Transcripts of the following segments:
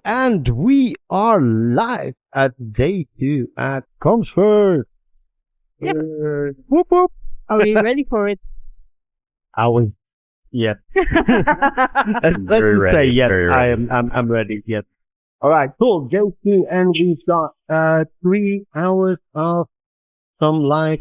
And we are live at day 2 at Commsverse. Yep. Whoop whoop. Are we ready for it? I was, yes. Let's Very just say ready, yes. very ready. I'm ready. Yes. All right. Cool. Day 2, and we've got 3 hours of some live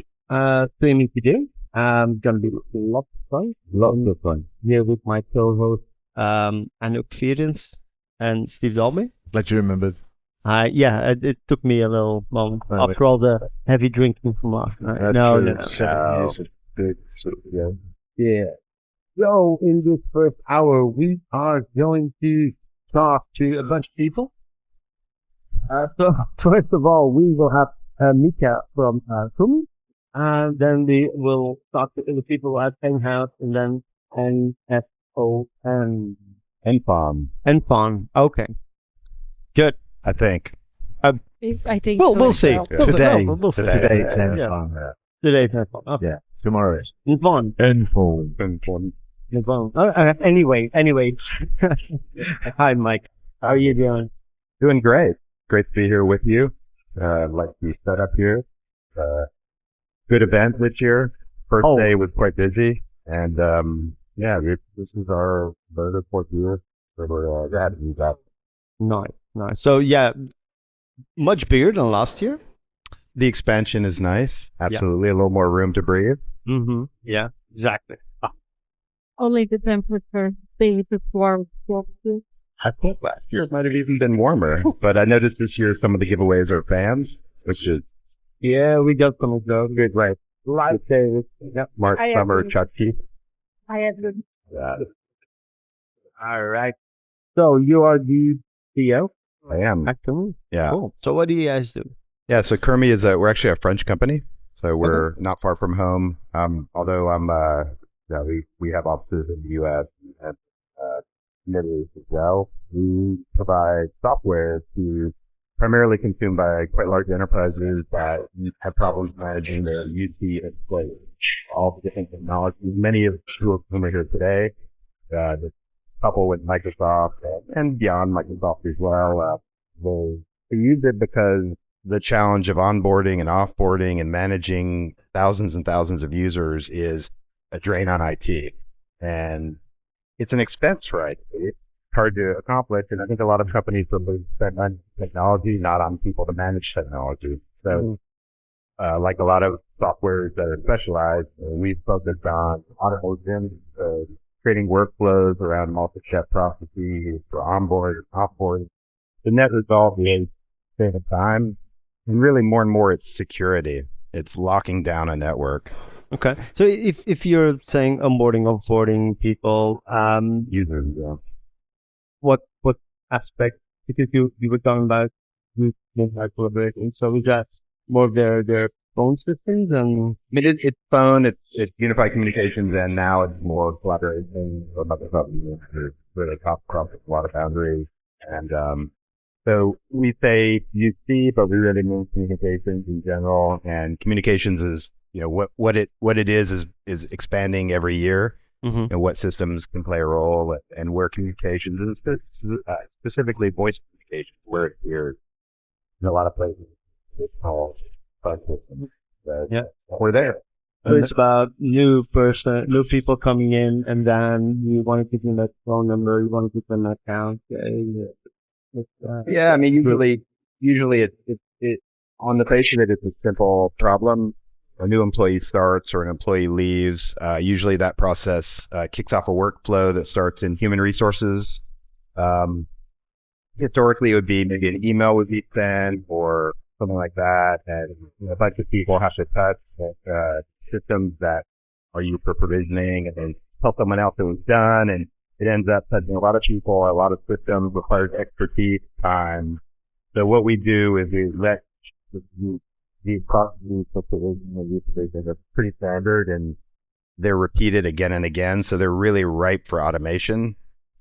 streaming to do. Gonna be lots of fun. Lots of fun. Here with my co-host Anouk Vierens and Steve Dolby. Glad you remembered. Yeah, it took me a little moment after all the heavy drinking from last night. No. Yeah. So in this first hour, we are going to talk to a bunch of people. So first of all, we will have Mika from Kumi, and then we will talk to the people at Enghouse and then NFON. NFON. Okay. Good. I think. I think Well, so we'll as see. well. Today. We'll see. Today's Yeah. NFON. Today's NFON. Okay. Yeah. Tomorrow is NFON. NFON. NFON. Anyway. Hi, Mike. How are you doing? Doing great. Great to be here with you. Like the setup here. Good event this year. First day was quite busy. And, yeah, this is our third or fourth year. So we're glad to be back. Nice. So, yeah, much bigger than last year. The expansion is nice. Absolutely. A little more room to breathe. Mm-hmm. Yeah, exactly. Only the temperature stayed as warm. I thought last year it might have even been warmer, but I noticed this year some of the giveaways are fans, which is Yeah, we got some of those. Good, right. Live service. Yep. Mark I Summer agree. Chutki. I had good. All right. So you are the CEO I am. at Kumi? Yeah. Cool. So what do you guys do? Yeah, so KURMI is we're actually a French company, so we're not far from home. Although we have offices in the U.S. and Middle East as well. We provide software to primarily consumed by quite large enterprises that have problems managing their UC and display, all the different technologies. Many of whom are here today, the couple with Microsoft and beyond Microsoft as well. They use it because the challenge of onboarding and offboarding and managing thousands and thousands of users is a drain on IT. And it's an expense for IT. It's hard to accomplish, and I think a lot of companies will spend on technology, not on people to manage technology. So, like a lot of softwares that are specialized, we've focused on automation, creating workflows around multi-step processes for onboard, offboard. The net result is saving time, and really more and more it's security. It's locking down a network. Okay. So if you're saying onboarding, offboarding people, Users, yeah. what aspect? Because you were talking about unified collaboration. So is that more of their phone systems and? I mean, it's phone, it's unified communications, and now it's more collaboration about the company. There's really across a lot of boundaries. And, so we say UC, but we really mean communications in general. And communications is, what it is expanding every year. Mm-hmm. And what systems can play a role, and where communications is specifically voice communications, where it's here in a lot of places. It's called phone systems. So we're there. So it's about new people coming in, and then you want to give them that phone number, you want to give them an account. Yeah, I mean, usually it on the face of it, it's a simple problem. A new employee starts or an employee leaves. Usually that process kicks off a workflow that starts in human resources. Historically, it would be maybe an email would be sent or something like that, and a bunch of people have to touch systems that are used for provisioning, and then tell someone else it was done, and it ends up touching a lot of people, a lot of systems, requires expertise, time. So what we do is we let these processes for provisioning and utilization are pretty standard, and they're repeated again and again, so they're really ripe for automation.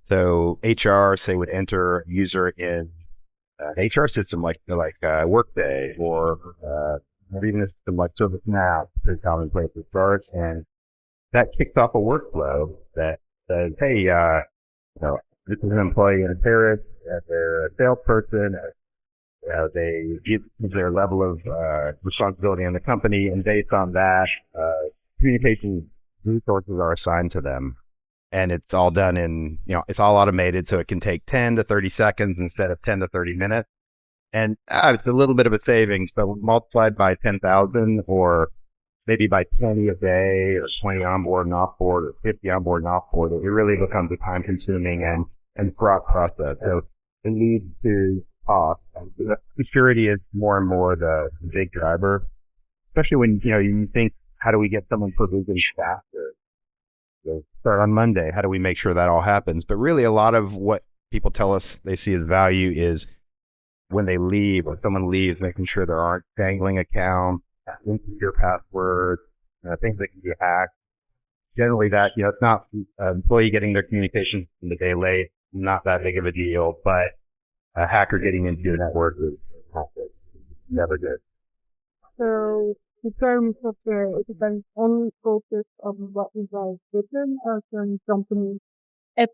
So HR, say, would enter a user in an HR system like Workday or even a system like ServiceNow, pretty commonplace to start, and that kicks off a workflow that says, hey, this is an employee in Paris, as their salesperson, they give their level of responsibility in the company, and based on that, communication resources are assigned to them. And it's all done in, it's all automated, so it can take 10 to 30 seconds instead of 10 to 30 minutes. And it's a little bit of a savings, but multiplied by 10,000 or maybe by 20 a day or 20 onboard and offboard or 50 onboard and offboard, it really becomes a time-consuming and fraught process. So it leads to cost. Security is more and more the big driver, especially when, you think, how do we get someone provisioned faster? So start on Monday. How do we make sure that all happens? But really, a lot of what people tell us they see as value is when they leave or someone leaves, making sure there aren't dangling accounts, insecure passwords, things that can be hacked. Generally, that it's not employee getting their communications in the day late, not that big of a deal. But a hacker getting into your network is never good. So the Kumi Software is only focused on what you guys written, or can companies add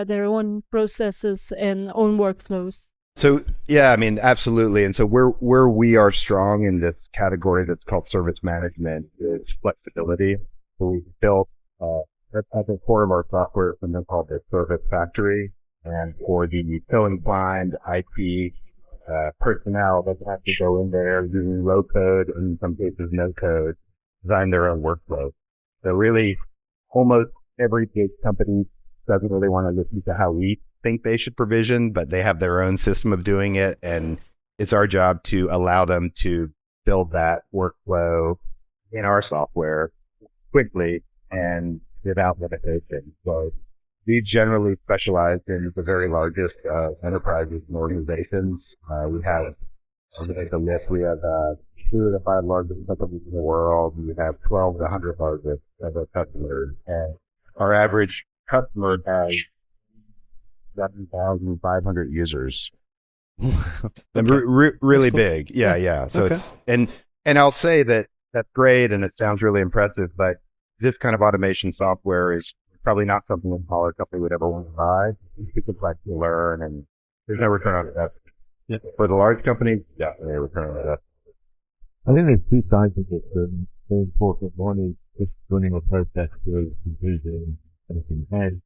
their own processes and own workflows? So yeah, I mean, absolutely. And so where we are strong in this category that's called service management is flexibility. So we built at the core of our software something called the Service Factory, and for the so-inclined IT personnel that have to go in there using low code and in some cases no code, design their own workflow. So really, almost every big company doesn't really want to listen to how we think they should provision, but they have their own system of doing it, and it's our job to allow them to build that workflow in our software quickly and without limitation. So we generally specialize in the very largest enterprises and organizations. We have, I'll make the list, we have 2 of the 5 largest companies in the world. We have 12 to 100 largest of our customers, and our average customer has 7,500 users. And really big. Yeah. So Okay. it's, and I'll say that that's great and it sounds really impressive, but this kind of automation software is probably not something a smaller company would ever want to buy. It's complex to learn and there's no return on investment. Yeah. For the large companies, definitely a return on investment. I think there's 2 sides of it. The important one is just running a process through conclusion and in head.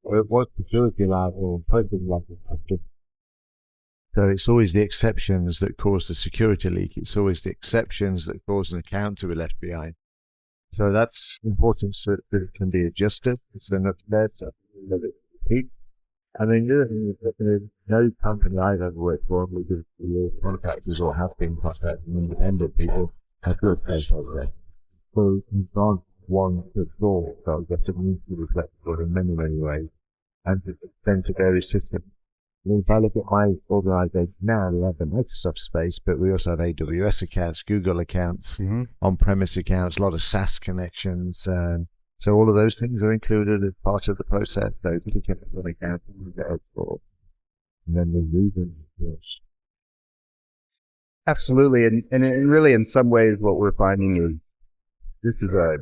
What security allows or process allows us to. So it's always the exceptions that cause the security leak. It's always the exceptions that cause an account to be left behind. So that's important so that it can be adjusted. So not there's something that it's peak. And then the other thing is that there's no company I've ever worked for, because the contractors or have been contractors and independent people have good process. So you can't one to all. So I guess it needs to be flexible in many, many ways. And to extend to various systems. If I look at my organization now, we have the Microsoft space, but we also have AWS accounts, Google accounts, on-premise accounts, a lot of SaaS connections. So all of those things are included as part of the process. So you can get an account and get export. And then we lose them. Yes. Absolutely. And really in some ways what we're finding is this is where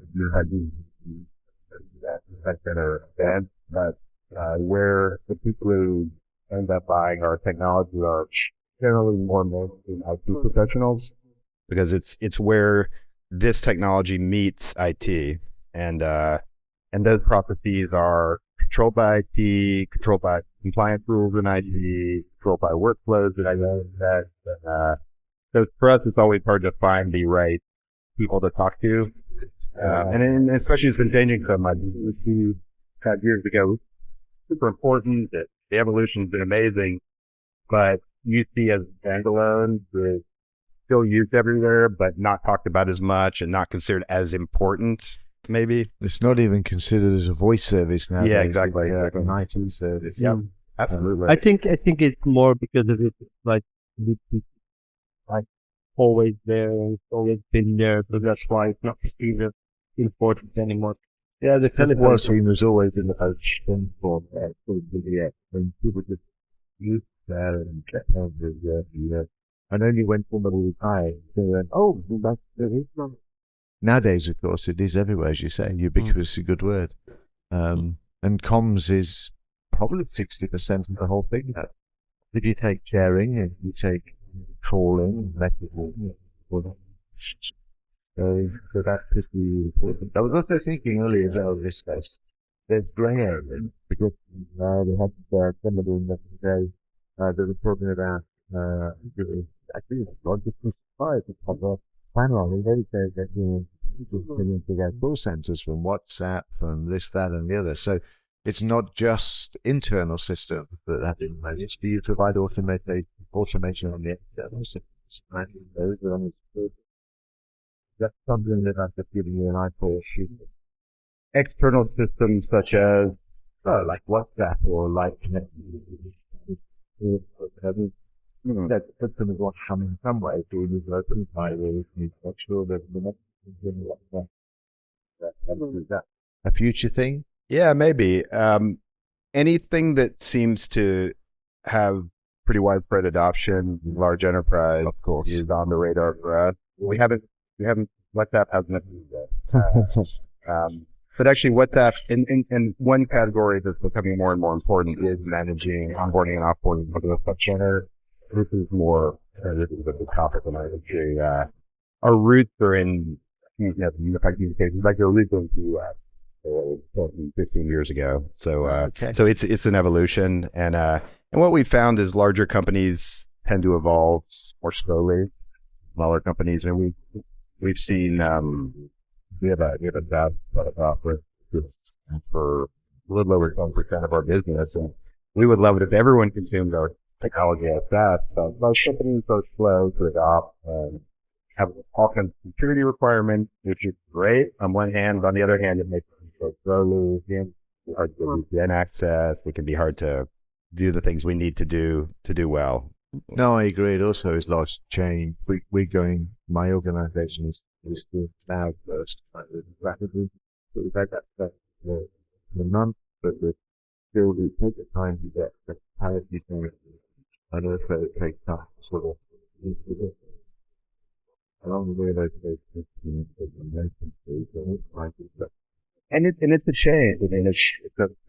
the people who end up buying our technology are generally more mainstream IT professionals, because it's where this technology meets IT, and those processes are controlled by IT, controlled by compliance rules in IT, controlled by workflows that I know that. So for us, it's always hard to find the right people to talk to, and especially it's been changing so much. We had years ago, super important. The evolution's been amazing, but UC as a standalone is still used everywhere, but not talked about as much and not considered as important, maybe. It's not even considered as a voice service now. Yeah, exactly. It's an IT service. Yeah, absolutely. I think it's more because of it. It's like always there and it's always been there, so that's why it's not even important anymore. Yeah, the telephone team was always in the hosting form there, and people just used that and kept on with it. And only when somebody retired, they went, oh, that's the one. Nowadays, of course, it is everywhere, as you say, ubiquitous is a good word. And comms is probably 60% of the whole thing. If you take sharing, if you take trawling, electrical, so that could be important. I was also thinking earlier about this space. There's grey areas because they had somebody in today that was talking about actually it's logical supply to cover panel. They said that people can to get call centers from WhatsApp, from this, that, and the other. So it's not just internal systems that have been managed. Do you provide automation on the external systems? I think those are understood. That's something that I'm just giving you an eye for. External systems such as Like WhatsApp or like that system is going to come in some way to use open firewalls and make sure that the next thing like that. A future thing? yeah, maybe anything that seems to have pretty widespread adoption, large enterprise, Of course. is on the radar for us. We haven't WhatsApp hasn't approved yet. But actually, WhatsApp in one category that's becoming more and more important is managing onboarding and offboarding for the subcenter. This is more, this is a big topic in our industry. Our roots are in unified communications, like our roots into 15 years ago. So, Okay. so it's an evolution, and what we found is larger companies tend to evolve more slowly. Smaller companies, and we've seen we have a SaaS product offering for a little over 10% of our business, and we would love it if everyone consumed our technology as SaaS. But most companies are slow to adopt and have all kinds of security requirements, which is great on one hand. On the other hand, it makes them go slowly. It's hard to get VPN access. It can be hard to do the things we need to do well. No, I agree. It also is large change. My organization is to cloud first, rapidly. So we've had that for a month, but we still do take the time to get the parity thing. And also it takes time to sort of along the way those And it's a change. I mean, it's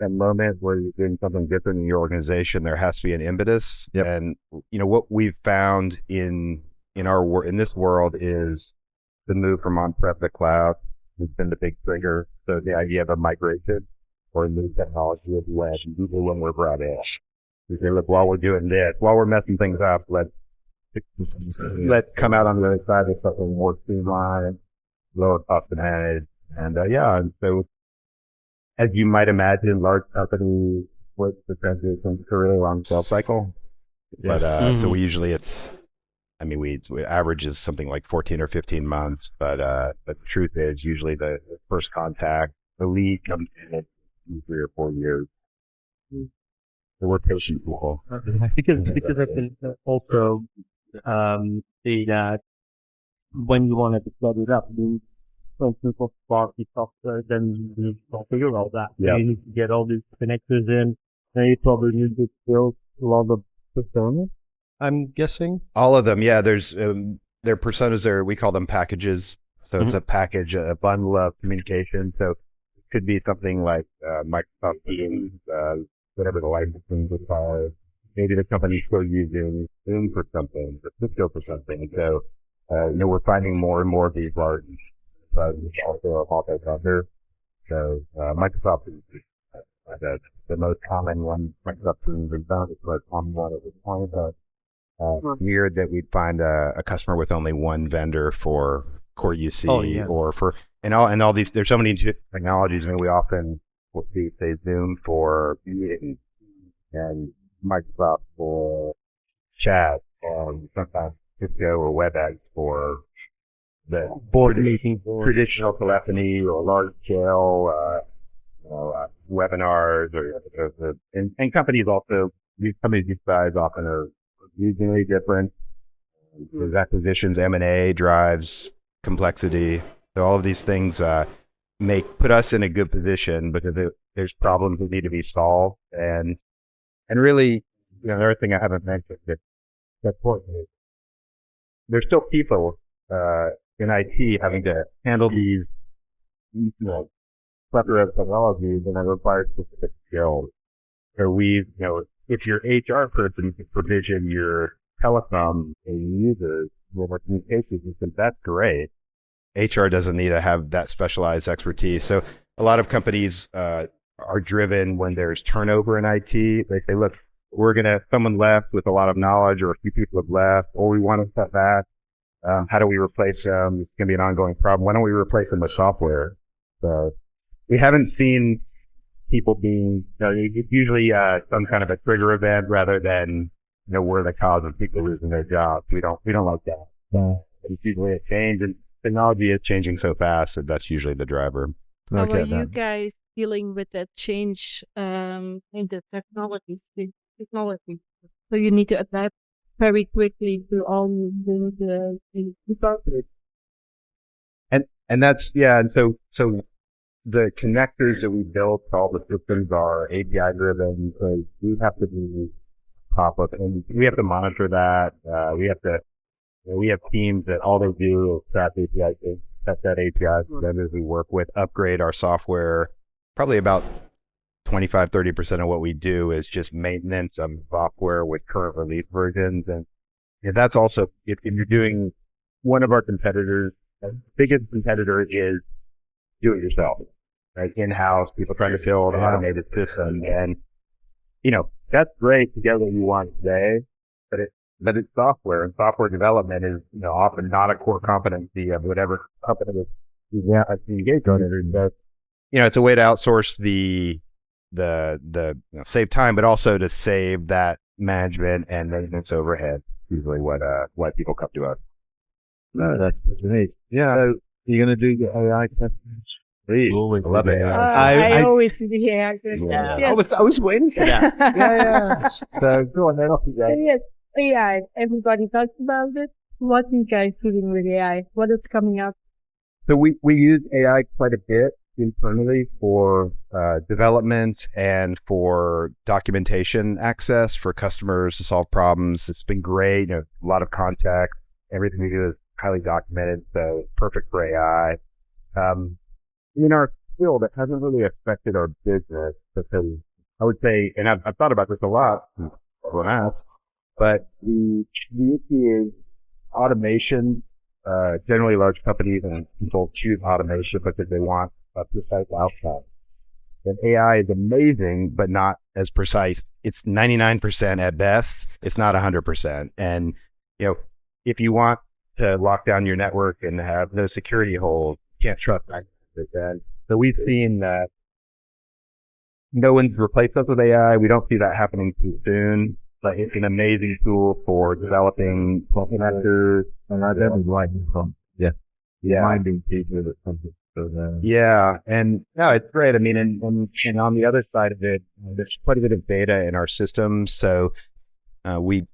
a moment where you're doing something different in your organization. There has to be an impetus. Yep. And what we've found in this world is the move from on-prem to cloud has been the big trigger. So the idea of a migration or a new technology is led usually when we're brought in. We say, look, while we're doing this, while we're messing things up, let's come out on the other side with something more streamlined, lower cost to manage. And and so as you might imagine, large companies with the transition to a really long sales cycle. Yes. But so we usually we average is something like 14 or 15 months. But the truth is usually the first contact, the lead comes in 3 or 4 years. So we're patient people. Because I can also see that when you want to set it up, for instance, for Sparky software, then you need to configure all that. Yeah. You need to get all these connectors in, and you probably need to build a lot of personas, I'm guessing. All of them, yeah. Their personas we call them packages. So it's a package, a bundle of communication. So it could be something like Microsoft Teams, whatever the licensing requires. Maybe the company's still using Zoom for something, or Cisco for something. So, we're finding more and more of these large, also a multi-vendor. So, Microsoft is the most common one. Microsoft Teams is the most common one at this point. But weird that we'd find a customer with only one vendor for core UC or for and all these. There's so many technologies. I mean, we often will see say Zoom for meetings and Microsoft for chat, and sometimes Cisco or WebEx for the Board meeting, traditional telephony or large scale webinars and companies also. These companies this size often are regionally different. There's acquisitions, M&A drives complexity. So all of these things put us in a good position because there's problems that need to be solved. And really, another thing I haven't mentioned that's important is there's still people in IT having to handle these plethora of technologies, and it requires specific skills. So we've if your HR person can provision your telecom users more communication systems, that's great. HR doesn't need to have that specialized expertise. So a lot of companies are driven when there's turnover in IT. They say, look, someone left with a lot of knowledge, or a few people have left, or we want to cut back. How do we replace them? It's going to be an ongoing problem. Why don't we replace them with software? So we haven't seen people being, it's usually some kind of a trigger event rather than, we're the cause of people losing their jobs. We don't like that. It's usually a change, and technology is changing so fast that that's usually the driver. How are you guys dealing with that change in the technology? So you need to adapt very quickly to all the departments. And that's, and so the connectors that we built to all the systems are API driven, so we have to be top of, and we have to monitor that. We have teams that all they do is set that API vendors we work with, upgrade our software. Probably about 25-30% of what we do is just maintenance of software with current release versions. And that's also, if you're doing, one of our competitors, biggest competitor is do it yourself, right? In-house, people trying to build automated systems. And, that's great to get what you want today, but it's software, and software development is, often not a core competency of whatever company you engage on it. So, it's a way to outsource the save time, but also to save that management and maintenance overhead. Usually why people come to us. No, that's neat. Yeah. So you're going to do the AI testing? Please. Always love it. I always do the AI testing. Yeah. Yes. I was waiting for that. Yeah. So go on then, off you go. Yes, AI. Everybody talks about it. What are you guys doing with AI? What is coming up? So we use AI quite a bit internally for development and for documentation access for customers to solve problems. It's been great. A lot of context. Everything we do is highly documented, so it's perfect for AI. In our field, it hasn't really affected our business because I would say, and I've thought about this a lot when asked, but the issue is automation. Generally large companies and people choose automation because they want a precise outcome. And AI is amazing, but not as precise. It's 99% at best. It's not 100%. And, if you want to lock down your network and have no security holes, you can't trust that. So we've seen that no one's replaced us with AI. We don't see that happening too soon. But it's an amazing tool for developing connectors. And I don't like from finding people that something. Yeah, and no, it's great. I mean, and on the other side of it, there's quite a bit of data in our systems. So we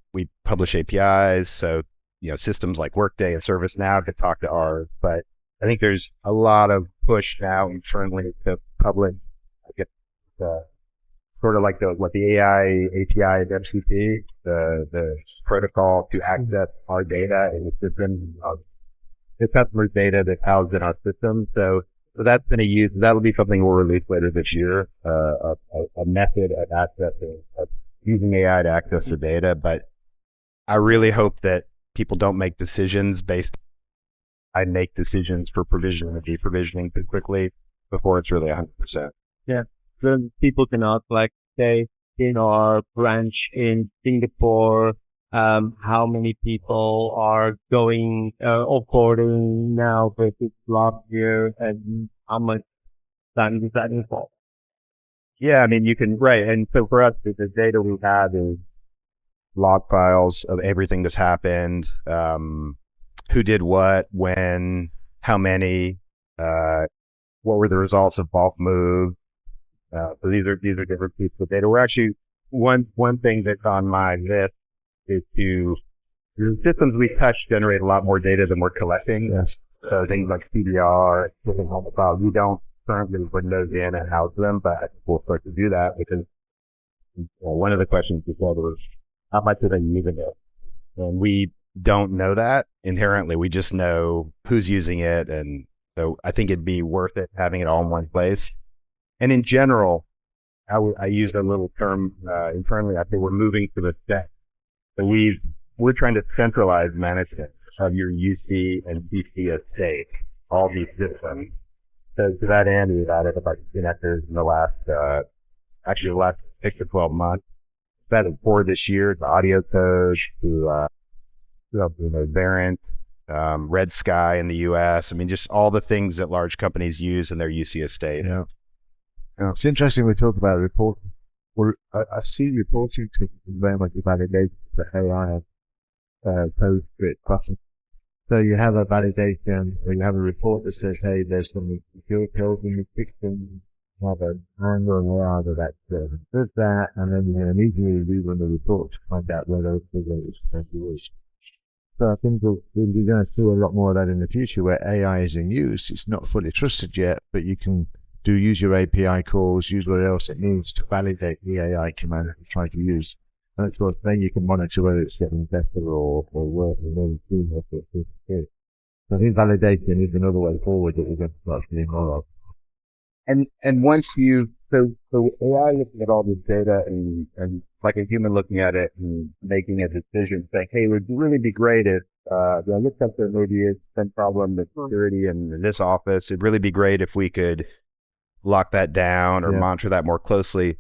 publish APIs. So systems like Workday and ServiceNow could talk to ours. But I think there's a lot of push now internally to publish, I guess, sort of like what the AI API of MCP, the protocol to access our data in the system, the customer's data that's housed in our system. So that's going to use, that'll be something we'll release later this year, a method of accessing, of using AI to access the data. But I really hope that people don't make decisions I make decisions for provisioning and deprovisioning too quickly before it's really 100%. Yeah. Then people can ask, like, say, in our branch in Singapore, how many people are going offboarding now versus last year, and how much time does that involve? Yeah, I mean, you can, right. And so for us, the data we have is log files of everything that's happened, who did what, when, how many, what were the results of bulk moves. So these are different pieces of data. We're actually, one thing that's on my list is the systems we touch generate a lot more data than we're collecting. Yes. So things like CDR, shipping home files, we don't currently bring those in and house them, but I think we'll start to do that because one of the questions before was, how much are they using it? And we don't know that inherently. We just know who's using it. And so I think it'd be worth it having it all in one place. And in general, I use a little term internally. I say we're moving to the set. So we're trying to centralize management of your UC and DC estate, all these systems. So to that end, we've added about connectors in the last 6 to 12 months. We've added 4 this year, the audio code, to Verint, Red Sky in the U.S. I mean, just all the things that large companies use in their UC estate. Yeah. It's interesting we talk about reporting. I see reporting to very much validation for AI code script process. So you have a validation, or you have a report that says, hey, there's some security holes in the system. You have an angle and where that does that, and then you immediately rerun the report to find out where those figures are. So I think we're going to see a lot more of that in the future, where AI is in use. It's not fully trusted yet, but you can use your API calls, use what else it needs to validate the AI command that you try to use. And of course, then you can monitor whether it's getting better or worse, and then see what it's doing. So I think validation is another way forward that we're going to start seeing more of. And once so AI looking at all this data and like a human looking at it and making a decision, saying, hey, it would really be great if, looks up there maybe is some problem with security in this office. It'd really be great if we could lock that down or monitor that more closely.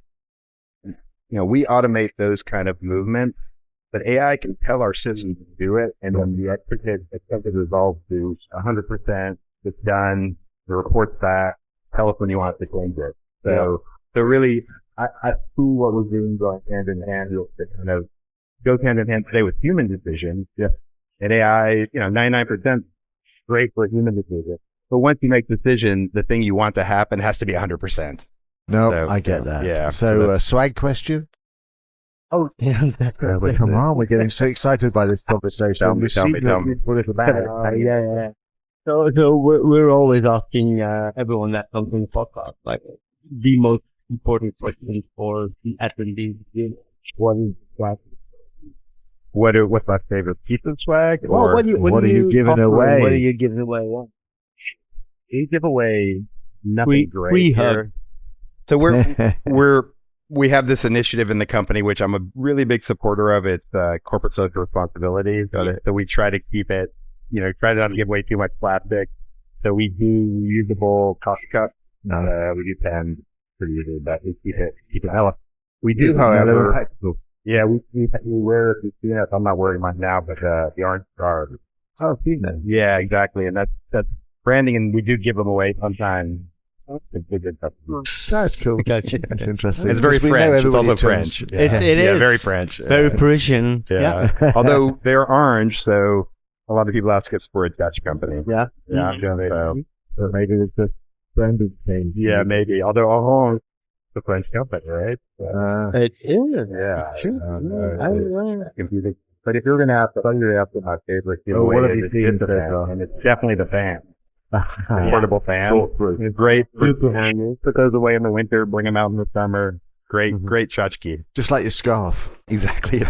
We automate those kind of movements, but AI can tell our system to do it, and then the expected result to 100%, it's done, the report's back, tell us when you want us to change it. So really, I see what we're doing going hand in hand. It kind of goes hand in hand today with human decisions. Yeah. And AI, 99% great for a human decision. But once you make the decision, the thing you want to happen has to be 100%. No, so, I get that. Yeah. So, swag question? Oh, yeah. Come on, we're getting so excited by this conversation. Tell me. What is it about? Yeah. So we're always asking everyone that comes in the podcast, like, the most important question for the attendees. What is swag? What's my favorite piece of swag? Well, what are you giving away? What are you giving away? You give away nothing great. Free hug. So we have this initiative in the company, which I'm a really big supporter of. It's corporate social responsibility. So we try to keep it, try not to give away too much plastic. So we do reusable coffee cups. We do pens for using, but we keep it healthy. We do, however, we wear, if you've seen it, I'm not wearing mine now, but the orange stars. Oh, I've seen that. Yeah, exactly. And that's branding, and we do give them away sometimes. That's cool. Gotcha. That's interesting. It's very French. It's also French. It is. Very French. Very Parisian. Yeah. Although they're orange, so a lot of people ask us for a Dutch company. Yeah. Yeah. So maybe it's just branded change. Yeah, maybe. Although Orange is a French company, right? It is. Yeah. Sure. Confusing. But if you're going to ask, my favorite giveaway, and it's definitely the fan. Portable fan. It's great. Put those away in the winter, bring them out in the summer. Great tchotchke. Just like your scarf. Exactly.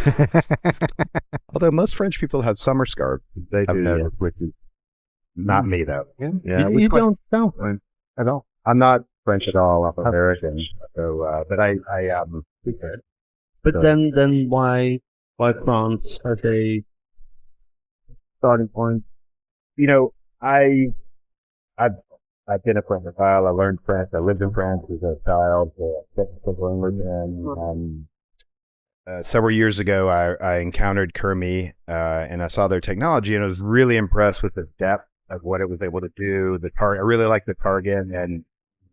Although most French people have summer scarves. They do, which is not me, though. Yeah. You don't sound French at all. I'm not French at all. I'm American. So, but I But then why France as a starting point? I've been a French for a while. I learned French. I lived in France as a child. Several years ago, I encountered KURMI, and I saw their technology, and I was really impressed with the depth of what it was able to do. I really liked the target, and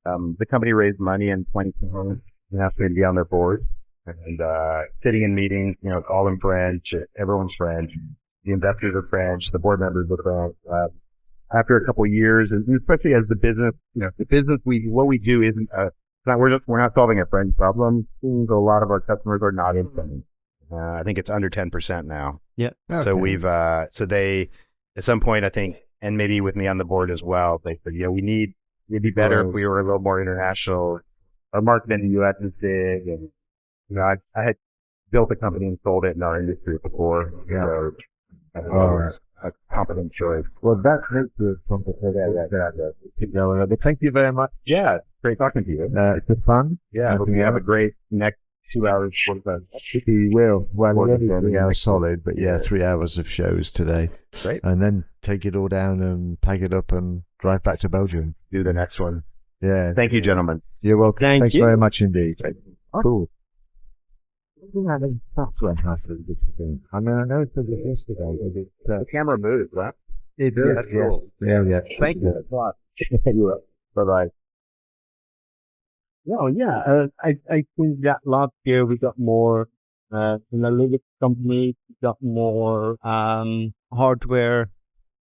the company raised money in 2010 and asked me to be on their board. And sitting in meetings, it's all in French. Everyone's French. The investors are French. The board members are French. After a couple of years, and especially as the business, what we do isn't we're not solving a French problem. A lot of our customers are not in French. I think it's under 10% now. Yeah. Okay. So they, at some point, I think, and maybe with me on the board as well, they said, it'd be better if we were a little more international. Our market in the U.S. is big, and I had built a company and sold it in our industry before. Yeah. So, a confident choice. Well, that makes it complicated. Keep going. But thank you very much. Yeah, great talking to you. It's been fun. Yeah, I hope you have a great next 2 hours. We will. Well, More we're than 3 hours next solid, but yeah, 3 hours of shows today. Great. And then take it all down and pack it up and drive back to Belgium. Do the next one. Yeah. Thank you, gentlemen. You're welcome. Thank Thanks you. very much indeed. Cool. We have a software house for this thing. I mean, I know it said it yesterday, but it's, The camera moves, right? it does. That's Yes. cool. Yeah. Thank you. Bye-bye. Oh yeah, I think that last year we got more analytics companies, we got more hardware,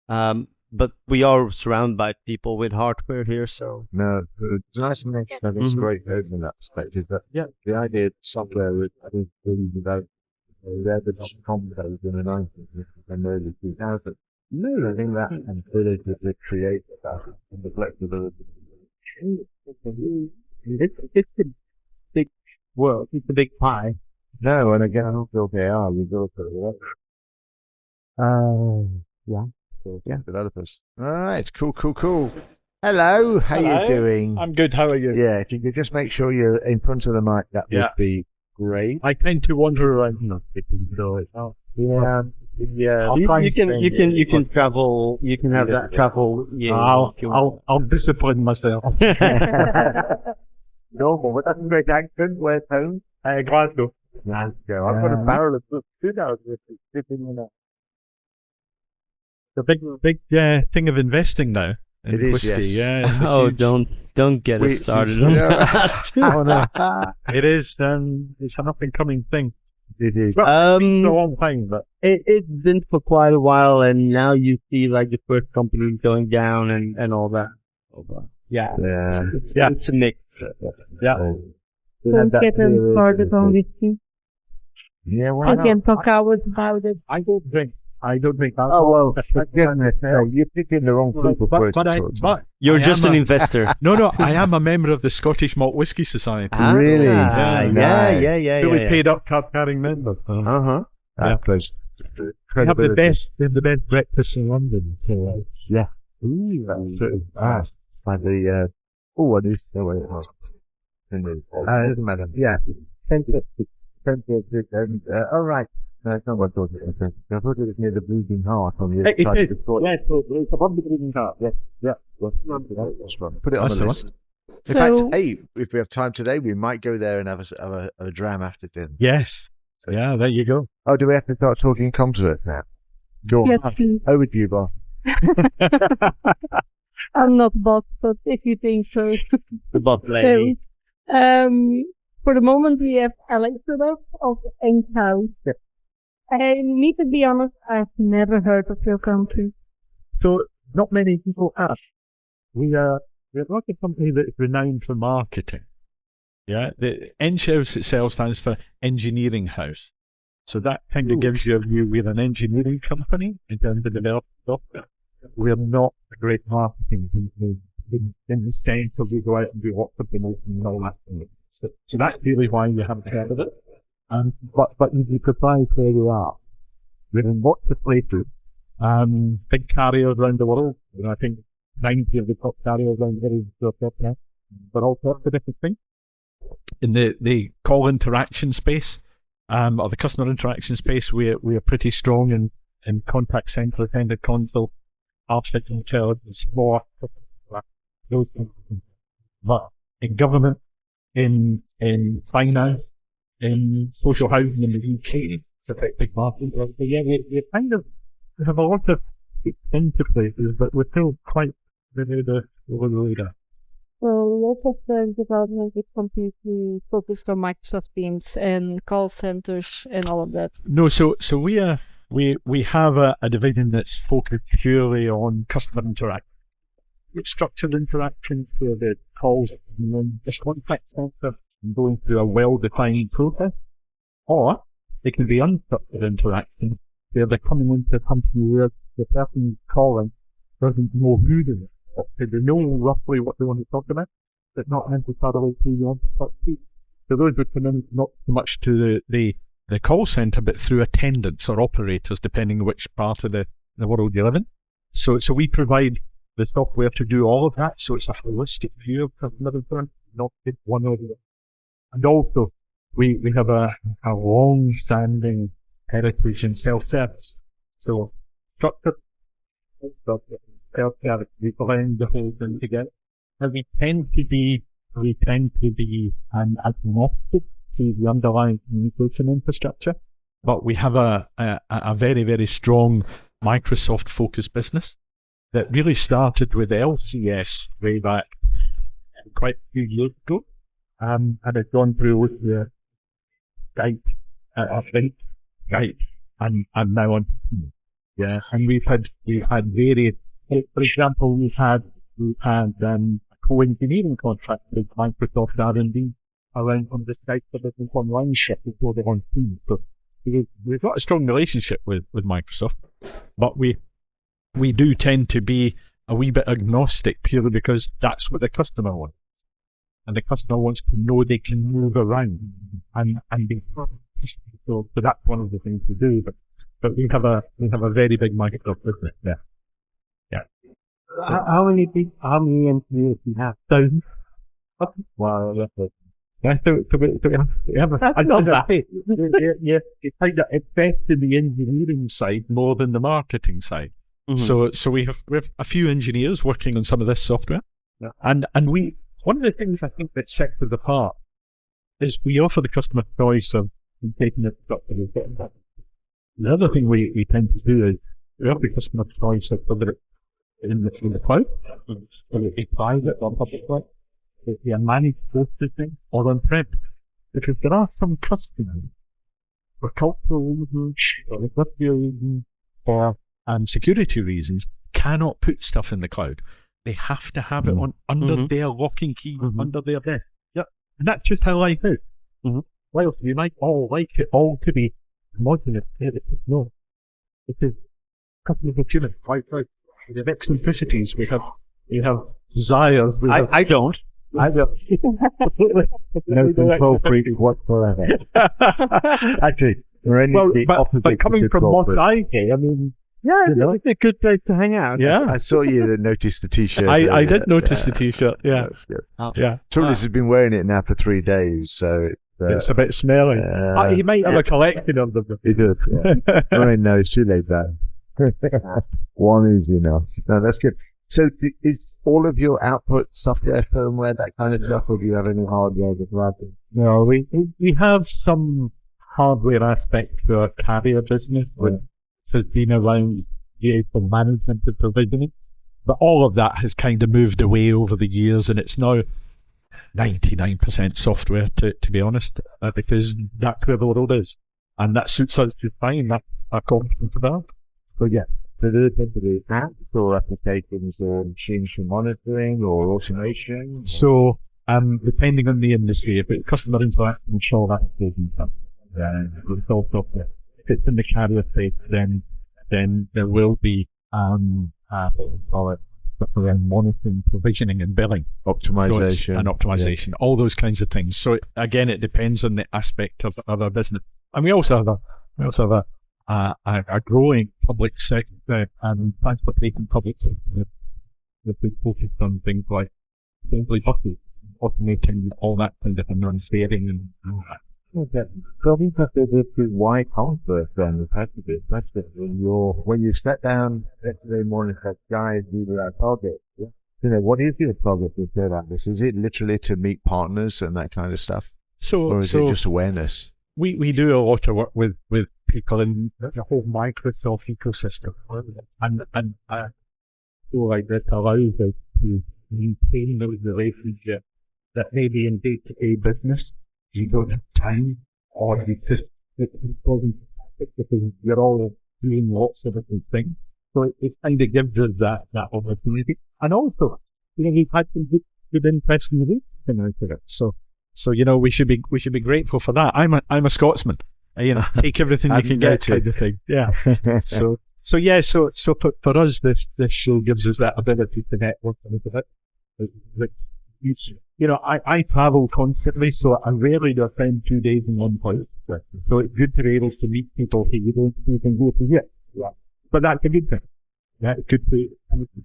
but we are surrounded by people with hardware here, so No, it's nice to mention that it's Mhm. great news in that perspective. But yeah, the idea of software is, I think, really developed. They're the companies in the 90s and early 2000s. No, I think that ability to create that and the flexibility. it's a big world, it's a big pie. No, and again, I don't feel they are. We go for it. Yeah. Yeah, developers. All right, cool. Hello, how Hello. you doing? I'm good. How are you? Yeah, if you could just make sure you're in front of the mic, that Yeah. would be great. I tend to wander around. No, so it's not. Yeah. I'll try and You can travel, you can have that travel. Yeah, I'll discipline myself. No, but what that's a great accent. Where's home? Glasgow. Glasgow. I've got a barrel of food out with it sitting in a. The big thing of investing now in It is, whiskey. yes. Yeah. It's a Oh, huge- don't get We- us started we- on no. that. Oh, no. It is. It's an up and coming thing. It is. Well, it's a Um, long time, but it's been for quite a while, and now you see like the first companies going down and all that. Yeah, Yeah. it's a mix. yeah. Don't get them started on whiskey. Yeah, why I not? can talk hours about it. I don't drink alcohol. Oh, well, for goodness sake, you're picking the wrong people for it. but You're I just am an a- investor. No, I am a member of the Scottish Malt Whisky Society. Really? Yeah, Nice. yeah. Fully paid up card carrying member. Uh-huh. Yeah. That goes. They have the best. They have the best breakfast in London. So, Yeah. Ooh, that's sort of nice. By the, what is the way it was? Doesn't matter. Yeah. Plenty of good, all right. No, it's not what I thought it was. I thought it was near the Bleeding Heart on the other it side is. of the court. Yeah, so it's above the Bleeding Heart. Yeah. That's right. Put it on That's the the list. In So- fact, hey, if we have time today, we might go there and have a dram after dinner. Yes. Yeah, there you go. Oh, do we have to start talking Commsverse now? Go on. Yes, please. Over to you, boss. I'm not boss, but if you think so. The boss lady. So, for the moment we have Alex with us of Enghouse. I need to be honest, I've never heard of your company. So, not many people have. We're not a company that is renowned for marketing. Yeah, the Enghouse itself stands for Engineering House. So that kind of gives you a view. We're an engineering company in terms of developing software. We're not a great marketing company in the sense of we go out and do lots of promotion and all that thing. So that's really why you haven't heard of it. But you'd be surprised where we are. We're in lots of places. Big carriers around the world. You know, I think 90 of the top carriers around the world are now. But all sorts of different things. In the call interaction space, or the customer interaction space, we are pretty strong in contact center, attended console, artificial intelligence, more those kinds of things. But in government, in finance, in social housing in the UK, it's a big market. So yeah, we have a lot of into places, but we're still quite over the radar. So lots of the development is completely focused on Microsoft Teams and call centers and all of that. No, so we have a division that's focused purely on customer interaction. It's structured interaction for the calls and then just contact center and going through a well-defined process. Or it can be unstructured interaction where they're coming into a company where the person calling doesn't know who they are. They know roughly what they want to talk about, but not necessarily who they want to talk to. So those would come in not so much to the call centre, but through attendants or operators, depending on which part of the world you live in. So we provide the software to do all of that. So it's a holistic view of customer return, not just one or the other. And also, we have a long-standing heritage in self-service. So structured self-service, we blend the whole thing together. And we tend to be agnostic to the underlying communication infrastructure, but we have a very, very strong Microsoft-focused business that really started with LCS way back quite a few years ago, and has gone through the Skype, I think, Skype, and now on. Yeah, and we've had various. For example, we've had a co-engineering contract with Microsoft R&D around on the Skype for business online ship before they're on Teams. So we've got a strong relationship with Microsoft, but we do tend to be a wee bit agnostic purely because that's what the customer wants. And the customer wants to know they can move around and be so that's one of the things we do. But we have a very big Microsoft business there. Yeah. How many engineers do you have? Thousands. Wow, that's it. Yeah, so we have That's not bad. It's like that. It's best in the engineering side more than the marketing side. Mm-hmm. So we have a few engineers working on some of this software, Yeah. and we one of the things I think that sets us apart is we offer the customer choice of taking it up to the bottom. The other thing we tend to do is we offer the customer choice of whether it's in the cloud, whether it be private or public cloud, whether it be a managed hosted thing or on-prem. Because there are some customers for cultural reasons, or industrial reasons, or security reasons, cannot put stuff in the cloud. They have to have it on under their locking key, under their desk. Yeah, and that's just how life is. Whilst we might all like it all to be modular, no, because customers are human, right? We have eccentricities. We have desires. I don't. I don't. No control freak whatsoever. Actually, we're in the opposite. But coming from what I hear, I mean, Yeah, it's a good place to hang out. yeah. I saw you notice the t-shirt. I did notice the t-shirt. Yeah, That's good. yeah. Trulis has been wearing it now for 3 days, so It's a bit smelly. He might have a collection of them. he does. Yeah. I mean, no, it's too late now. One is enough. No, that's good. So, is all of your output software, firmware, that kind of stuff, or do you have any hardware as well? No, we have some hardware aspect to our carrier business, which has been around for management and provisioning. But all of that has kind of moved away over the years, and it's now 99% software, to be honest, because that's where the world is. And that suits us just fine. That's our competence about. So, yeah. So do they tend to be apps or applications or machines for monitoring or automation? So, depending on the industry, if it's customer interaction, sure, that's business. It's all software. If it's in the carrier space, then there will be, what we call it, stuff around monitoring, provisioning and billing. Optimization. And optimization, all those kinds of things. So again, it depends on the aspect of our business. And we also have a growing public sector and transportation public sector that is focused on things like simply buses, automating all that kind of thing, and steering and all that. Okay. So I think that this is why Commsverse then has had to be, especially when you sat down yesterday morning and said, guys, these are our targets. Yeah? You know, what is your target to say about this? Is it literally to meet partners and that kind of stuff? Or is it just awareness? We do a lot of work with people in the whole Microsoft ecosystem, and so like this allows us to maintain those relationships that maybe in day-to-day business you don't have time, or you just because you're all doing lots of different things. So it kind of gives us that opportunity, and also we've had some good interesting events out of it. So we should be grateful for that. I'm a Scotsman. Take everything you can get, kind of thing. Yeah. So for us, this show gives us that ability to network a little bit. I travel constantly, so I rarely do spend 2 days in one place. So it's good to be able to meet people who you can go to here. Yeah. But that's a good thing. Yeah, good for you.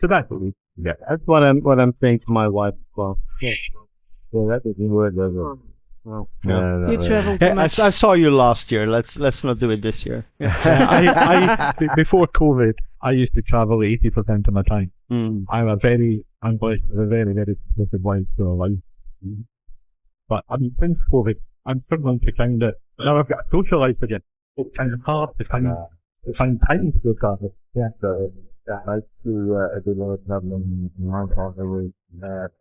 So that's what we get. That's what I'm saying to my wife as well. Yeah, that doesn't work, does it? Well, No, You travel too Hey, much. I saw you last year. Let's not do it this year. Before COVID, I used to travel 80% of my time. Mm. I'm blessed with a very, very supportive wife, so but I mean, since COVID, I'm struggling to kind of, now I've got a social life again. It's kind of hard to find time to look at it. Yeah. So, I do a good lot of traveling. My partner was,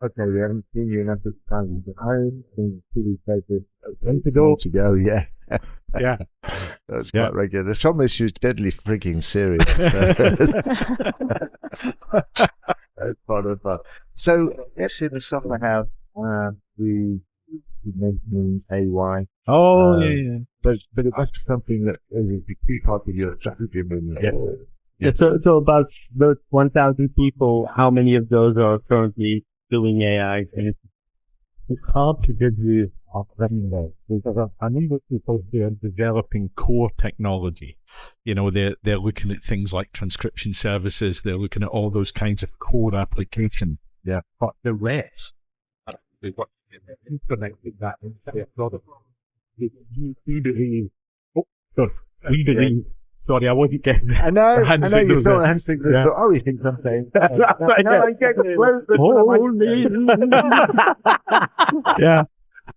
okay, we haven't seen you enough this time, but I think two places. To go, yeah. Yeah. That's Yeah. quite regular. The trouble is she's deadly freaking serious. That's part of fun. So, Yes, in the summer have, we mentioned AY, Oh, yeah. but that's something that is a key part of your strategy movement. Yeah. So about those 1,000 people, how many of those are currently doing AI? And It's hard to give you a number because I know that people who are developing core technology, they're looking at things like transcription services, they're looking at all those kinds of core applications. Yeah. But the rest, what implemented that into a product. We believe, sorry, I wasn't getting I know you signals saw there. hand signals, Yeah. so, oh, you think something. No, I get it. Where's the Yeah.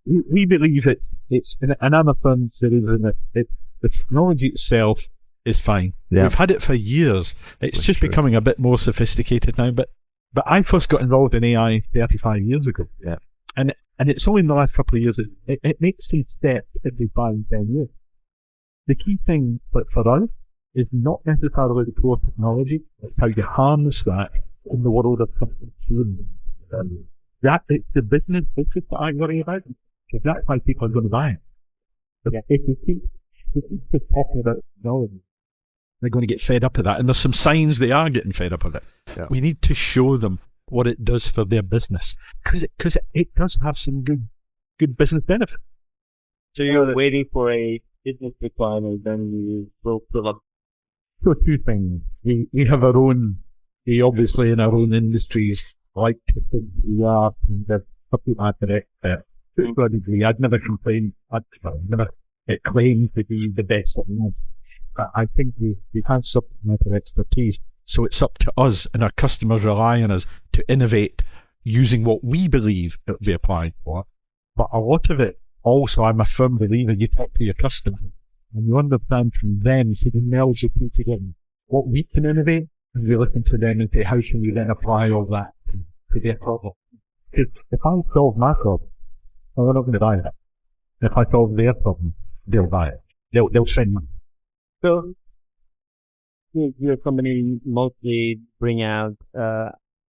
We believe it's and I'm a firm believer that the technology itself is fine. Yeah. We've had it for years. It's just becoming a bit more sophisticated now. But I first got involved in AI 35 years ago. Yeah. And it's only in the last couple of years it makes these steps every 5 and 10 years. The key thing for us is not necessarily the core technology, it's how you harness that in the world of customer experience. It's the business focus that I'm worrying about, because that's why people are going to buy it. But if you keep just talking about technology, they're going to get fed up of that, and there's some signs they are getting fed up of it. Yeah. We need to show them what it does for their business, because it does have some good business benefits. so you're waiting for a business requirement, then you will fill up. So 2 things. We have our own, we obviously in our own industries like to think we are the subject matter expert. To a degree, I'd never complain, I'd never claim to be the best at that. But I think we have subject matter expertise, so it's up to us and our customers rely on us to innovate using what we believe it will be applied for. But a lot of it, also, I'm a firm believer, you talk to your customer and you understand from them, so the meld the two together, what we can innovate, and we listen to them and say, how can we then apply all that to their problem? Because if I solve my problem, well, they're not going to buy it. If I solve their problem, they'll buy it. They'll spend money. So your company mostly bring out,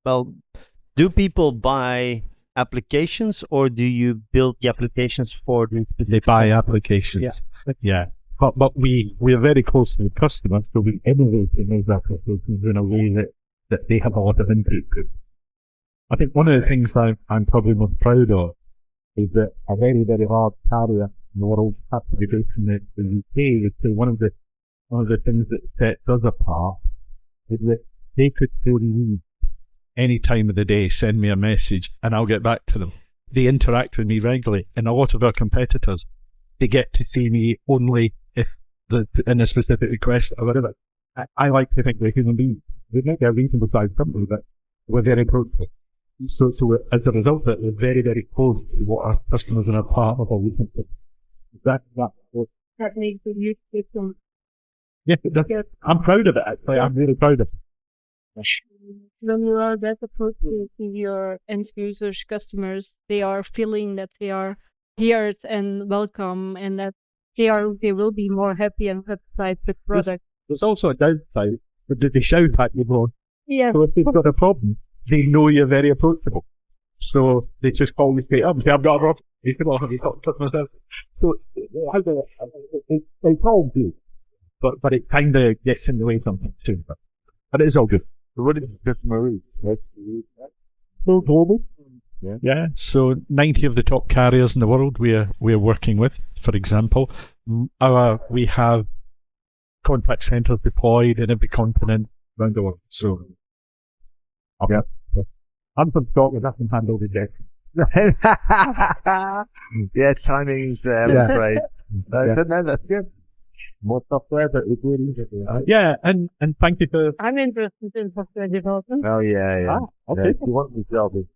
Do people buy applications, or do you build the applications for the specific? They buy applications. Yeah. But we're very close to the customer, so we innovate in those applications in a way that they have a lot of input to. I think one of the things I'm probably most proud of is that a very, very large carrier in the world has to be based in the UK. So one of the things that sets us apart is that they could phone me any time of the day, send me a message, and I'll get back to them. They interact with me regularly, and a lot of our competitors, they get to see me only if in a specific request or whatever. I like to think we're human beings. We might be a reasonable sized company, but we're very approachable. So as a result of it, we're very, very close to what our customers and our partners are looking for. That makes a huge difference. Yeah, I'm proud of it, actually. I'm really proud of it. When you are that approachable to your end users, customers, they are feeling that they are heard and welcome, and that they will be more happy and satisfied with the product. There's also a downside, but they shout at you more. Yeah. So if they've got a problem, they know you're very approachable. So they just call you straight up and say, I've got a problem. You say, well, have you talked to customer service? So it's all good. But it kind of gets in the way sometimes too. But it is all good. So what is the customer reach? So global. Yeah. So 90 of the top carriers in the world we're working with, for example. We have contact centers deployed in every continent. around the world. So, okay. I'm from Scotland. I can handle the deck. Yeah, timing's I'm afraid. No, that's good. More software, but it's really interesting. Right? Yeah, and thank you for. I'm interested in software development. Oh yeah. Okay. If you want the job, it's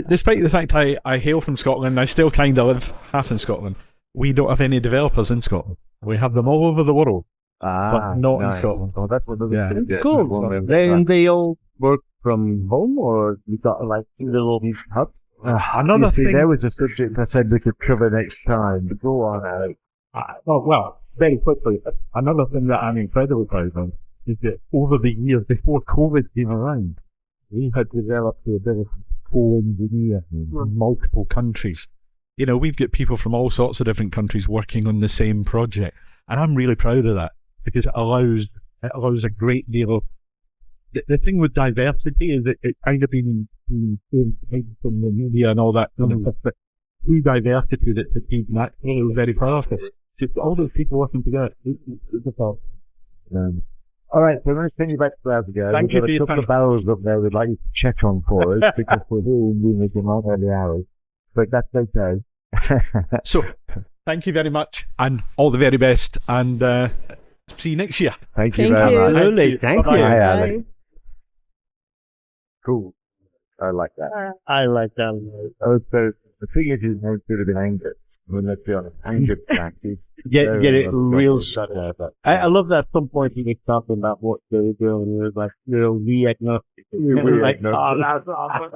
Despite the fact I hail from Scotland, I still kind of live half in Scotland. We don't have any developers in Scotland. We have them all over the world, but not in Scotland. Oh, that's what Yeah. Cool. They all work from home, or you got like little hubs? Another thing. there was a subject I said we could cover next time. But go on, Alex. Well, very quickly, another thing that I'm incredibly proud of is that over the years before COVID came around, we had developed the ability to co-engineer in multiple countries. You know, we've got people from all sorts of different countries working on the same project, and I'm really proud of that because it allows a great deal of. The thing with diversity is that it's kind of been from the media and all that kind of stuff, but through diversity that's achieved, and that's really very powerful. Just all those people working together. It's a power. All right, so I'm going to send you back to Glasgow. Thank you for We've your got a couple time. of barrels up there we'd like you to check on for us because we're doing units in long early hours. But that's okay. So, thank you very much, and all the very best, and see you next year. Thank you Thank very you. much. Absolutely. Thank Bye-bye. you. Hi, Bye. Alex. Cool. I like that. I like that. Oh, so the thing is, his name should have been Angus. I mean, let's be honest. Angus practice. Get it real shut up. I love that at some point he was talking about what they were doing. He was like, we agnostic. We were like, oh, that's awesome.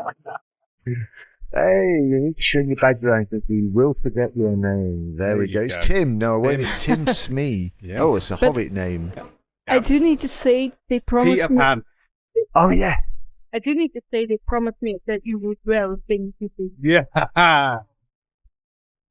Hey, you need to turn your back around because we will forget your name. There we go. It's Tim. No, wait a minute. Tim Smee. Yeah. Oh, it's a Hobbit name. I do need to say they promised Peter me. Pan. Oh, yeah. I do need to say they promised me that you would wear things you do. Yeah.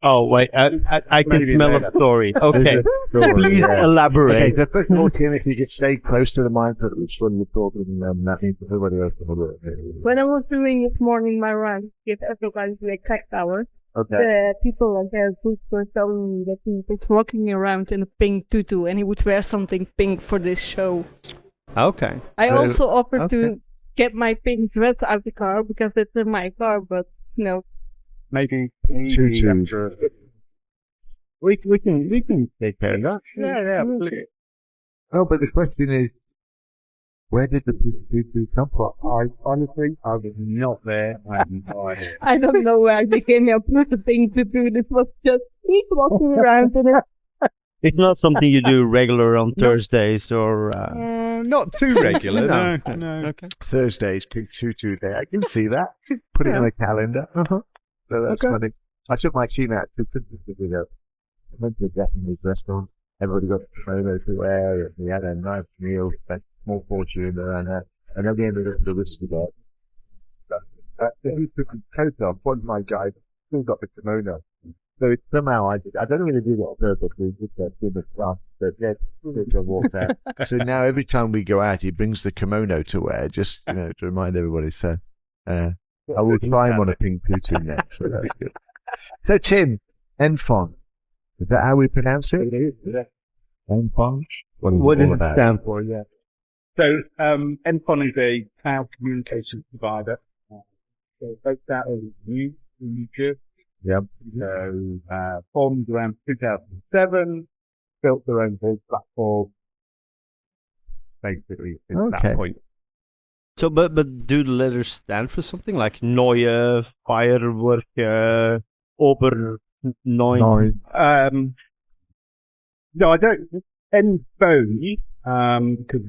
Oh, wait, I can Maybe smell later. a story. Okay, Story, please yeah. elaborate. Okay, so first of all, Tim, if you could stay close to the mic for which one you're talking, that means that everybody else will do it. When I was doing this morning my run, give everybody the exact hour, Okay. the people on their group were telling me that he was walking around in a pink tutu and he would wear something pink for this show. Okay. I also offered okay. to get my pink dress out of the car because it's in my car, but no. Maybe Tutu. after. We can take care of that. Yeah, absolutely. Oh, but the question is, where did the tutu come from? I was not there. I have no idea. I don't know where they came up with the pink tutu. This was just me walking around in it. It's not something you do regular on Thursdays or. Not too regular. No. No. Okay. Thursday's Pink Tutu Day. I can see that. Put it on the calendar. So that's funny. I took my team out to Christmas ago. I went to a Japanese restaurant. Everybody got kimono to wear, and we had a nice meal, spent a small fortune around that. And then we ended up with the whiskey bar. So he took his coat off. One of my guys still got the kimono. So it's somehow I don't really do that on purpose. We just do the stuff. But yes, I walked out. So now every time we go out, he brings the kimono to wear, just to remind everybody. So I will try him on a pink tutu next. So that's good. So Tim, NFON. Is that how we pronounce it? It is, yeah. NFON? What does all it about? stand for? Yeah. So, NFON is a cloud communications provider. So based out of New Jersey. Yep. So, formed around 2007, built their own whole platform, basically, since Okay. that point. So, but do the letters stand for something like Neue, Firework, Ober, Neun? No, I don't. NFON, because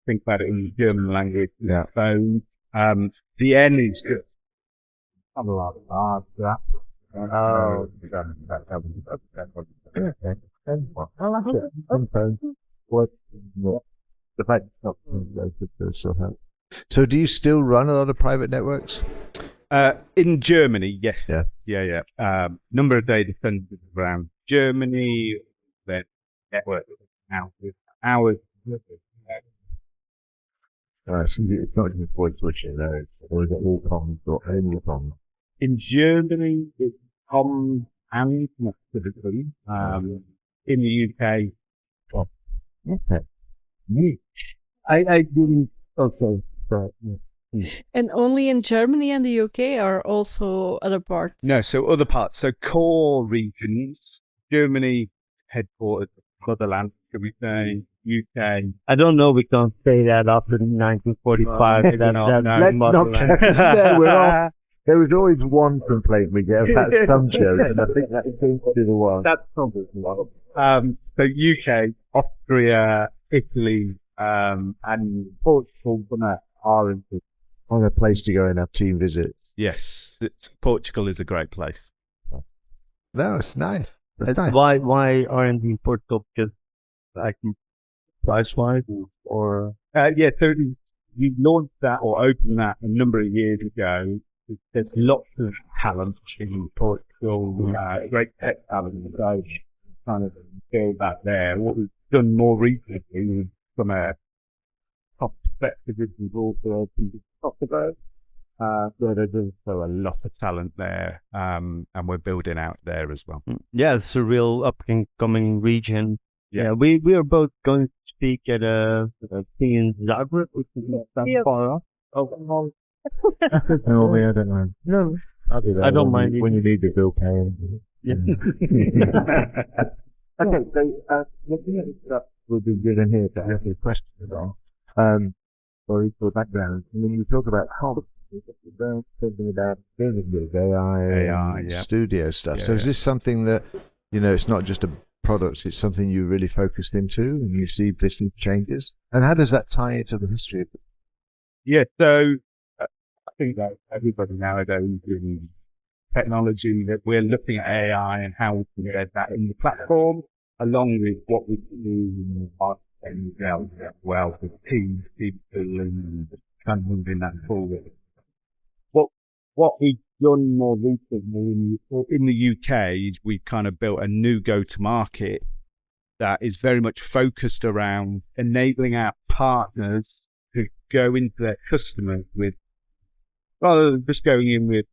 think about it in German language. Yeah. Phone. The N is just something like that. Oh, that was okay. NFON. I like it. NFON. What? The fact it's not so help. So do you still run a lot of private networks? In Germany, yes. Yeah. Yeah. Number of data centers around Germany, then network hours. So it's not just voice switching though, or is it all comms or only comms? In Germany, it's comms and connectivity. In the UK, Okay. Neat. I didn't. Okay. So, And only in Germany and the UK, or also other parts? No, so other parts. So core regions, Germany, headquarters, Motherland, should we say, UK. I don't know. We can't say that after 1945. Maybe that, not, that no. Let's not motherland. there, we're all, there was always one complaint we get about some shows, and I think that seems to be the one. That's probably one. So UK, Austria, Italy, and Portugal are in the On a place to go and have team visits. Yes, Portugal is a great place. No, it's nice. That's nice. Why aren't we in Portugal? Because like price-wise, or yeah, so we launched that or opened that a number of years ago. There's lots of talent in Portugal, great tech talent, so kind of build that there. What we've done more recently from a cost perspective is also opened Commsverse, where there's also a lot of talent there, and we're building out there as well. yeah, it's a real up and coming region. Yeah. Yeah, we are both going to speak at a thing in Zagreb, which is not that Yeah. far off. No, me, I don't know. No, I'll do that. I don't mind when you need the bill paying. yeah. Okay, so looking at the stuff would be good in here to ask you questions on. For equal background. I mean, you talk about how something about business with AI and yeah. studio stuff. Yeah, So is yeah. this something that, it's not just a product, it's something you really focused into and you see business changes? And how does that tie into the history of it? Yeah, so I think that everybody nowadays in technology, that we're looking at AI and how we can get that in the platform, along with what we can do in marketing as well with teams, people, and kind of moving that forward. What we've done more recently In the UK, is we've kind of built a new go-to-market that is very much focused around enabling our partners to go into their customers with, rather than just going in with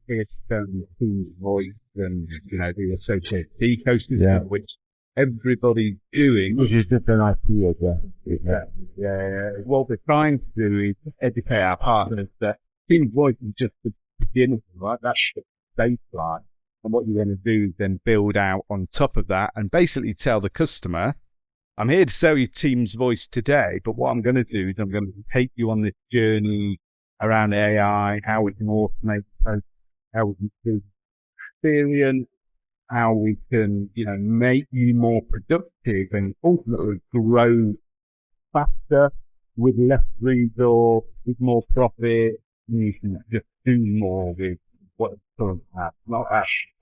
team voice and, the associated ecosystem, which everybody's doing. which is just an idea, Yeah. What we're trying to do is educate our partners that team voice is just the beginning, right? That's the baseline. and what you're going to do is then build out on top of that and basically tell the customer, I'm here to sell you Teams Voice today, but what I'm going to do is I'm going to take you on this journey around AI, how we can automate the how we can do experience, how we can, make you more productive and ultimately grow faster with less resource, with more profit, and you can just do more with what it's currently at. Not